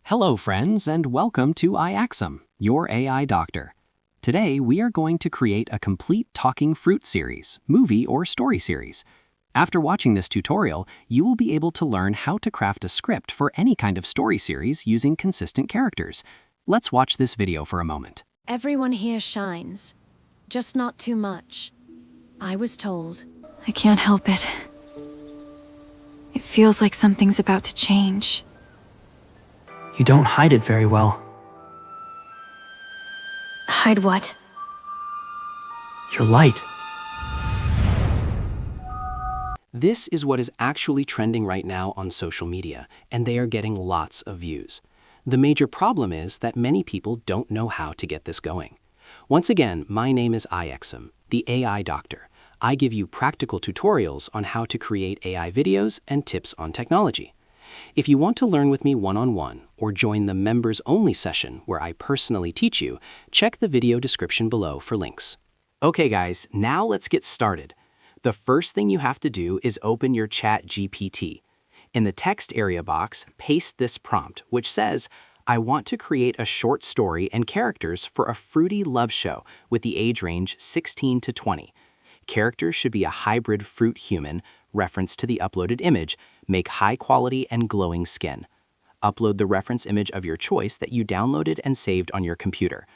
Hello friends and welcome to iAxum, your AI doctor. Today we are going to create a complete talking fruit series, movie or story series. After watching this tutorial, you will be able to learn how to craft a script for any kind of story series using consistent characters. Let's watch this video for a moment. Everyone here shines, just not too much. I was told. I can't help it. It feels like something's about to change. You don't hide it very well. Hide what? Your light. This is what is actually trending right now on social media, and they are getting lots of views. The major problem is that many people don't know how to get this going. Once again, my name is iAxum, the AI doctor. I give you practical tutorials on how to create AI videos and tips on technology. If you want to learn with me one-on-one or join the members-only session where I personally teach you, check the video description below for links. Okay guys, now let's get started. The first thing you have to do is open your ChatGPT. In the text area box, paste this prompt, which says, I want to create a short story and characters for a fruity love show with the age range 16 to 20. Characters should be a hybrid fruit human, reference to the uploaded image, make high quality and glowing skin. Upload the reference image of your choice that you downloaded and saved on your computer.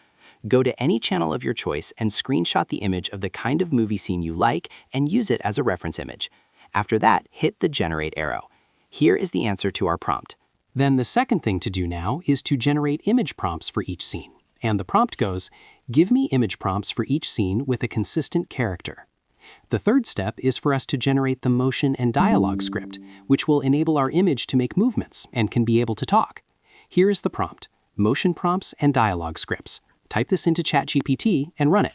Go to any channel of your choice and screenshot the image of the kind of movie scene you like and use it as a reference image. After that, hit the generate arrow. Here is the answer to our prompt. Then the second thing to do now is to generate image prompts for each scene. And the prompt goes, give me image prompts for each scene with a consistent character. The third step is for us to generate the motion and dialogue script, which will enable our image to make movements and can be able to talk. Here is the prompt, motion prompts and dialogue scripts. Type this into ChatGPT and run it.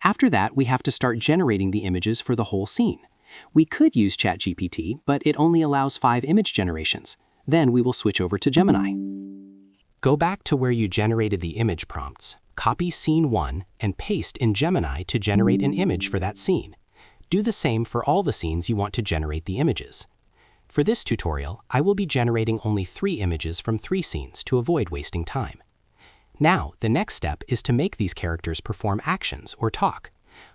After that, we have to start generating the images for the whole scene. We could use ChatGPT, but it only allows 5 image generations. Then we will switch over to Gemini. Go back to where you generated the image prompts. Copy scene 1 and paste in Gemini to generate an image for that scene. Do the same for all the scenes you want to generate the images. For this tutorial, I will be generating only 3 images from 3 scenes to avoid wasting time. Now, the next step is to make these characters perform actions or talk.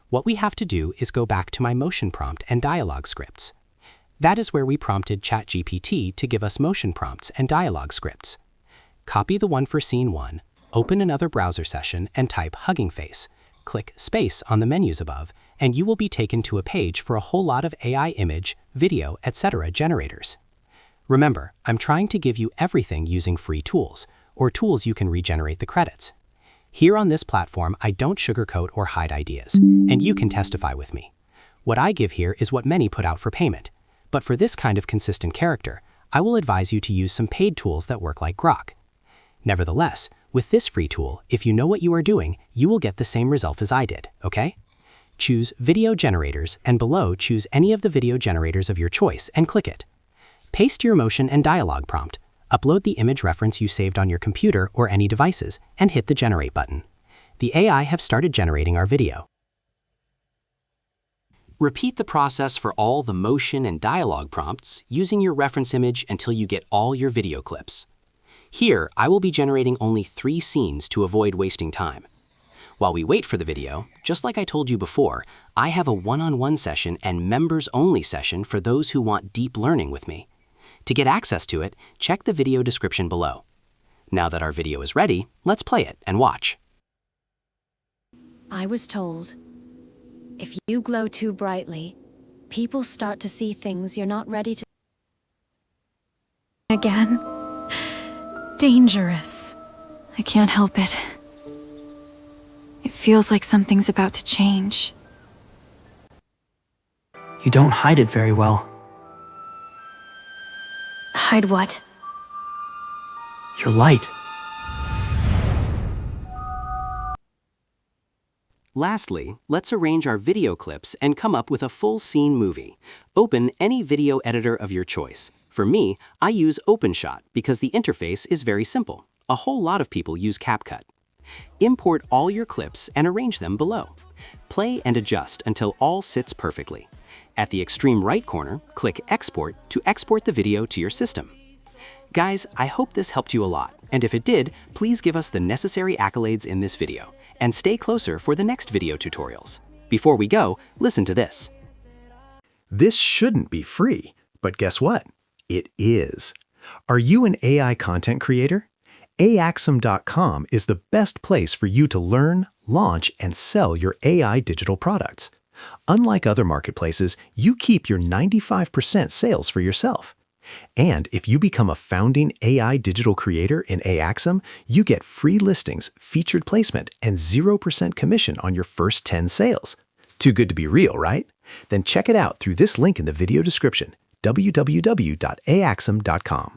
What we have to do is go back to my motion prompt and dialogue scripts. That is where we prompted ChatGPT to give us motion prompts and dialogue scripts. Copy the one for scene 1, open another browser session and type Hugging Face. Click space on the menus above, and you will be taken to a page for a whole lot of AI image, video, etc. generators. Remember, I'm trying to give you everything using free tools, or tools you can regenerate the credits. Here on this platform, I don't sugarcoat or hide ideas, and you can testify with me. What I give here is what many put out for payment. But for this kind of consistent character, I will advise you to use some paid tools that work like Grok. Nevertheless, with this free tool, if you know what you are doing, you will get the same result as I did, okay? Choose Video Generators, and below choose any of the video generators of your choice and click it. Paste your motion and dialogue prompt, upload the image reference you saved on your computer or any devices, and hit the Generate button. The AI have started generating our video. Repeat the process for all the motion and dialogue prompts using your reference image until you get all your video clips. Here, I will be generating only 3 scenes to avoid wasting time. While we wait for the video, just like I told you before, I have a one-on-one session and members-only session for those who want deep learning with me. To get access to it, check the video description below. Now that our video is ready, let's play it and watch. I was told. If you glow too brightly, people start to see things you're not ready to. Again? Dangerous. I can't help it. It feels like something's about to change. You don't hide it very well. Hide what? Your light. Lastly, let's arrange our video clips and come up with a full scene movie. Open any video editor of your choice. For me, I use OpenShot because the interface is very simple. A whole lot of people use CapCut. Import all your clips and arrange them below. Play and adjust until all sits perfectly. At the extreme right corner, click Export to export the video to your system. Guys, I hope this helped you a lot, and if it did, please give us the necessary accolades in this video, and stay closer for the next video tutorials. Before we go, listen to this. This shouldn't be free, but guess what? It is. Are you an AI content creator? Axum.com is the best place for you to learn, launch, and sell your AI digital products. Unlike other marketplaces, you keep your 95% sales for yourself. And if you become a founding AI digital creator in Axum, you get free listings, featured placement, and 0% commission on your first 10 sales. Too good to be real, right? Then check it out through this link in the video description, www.axum.com.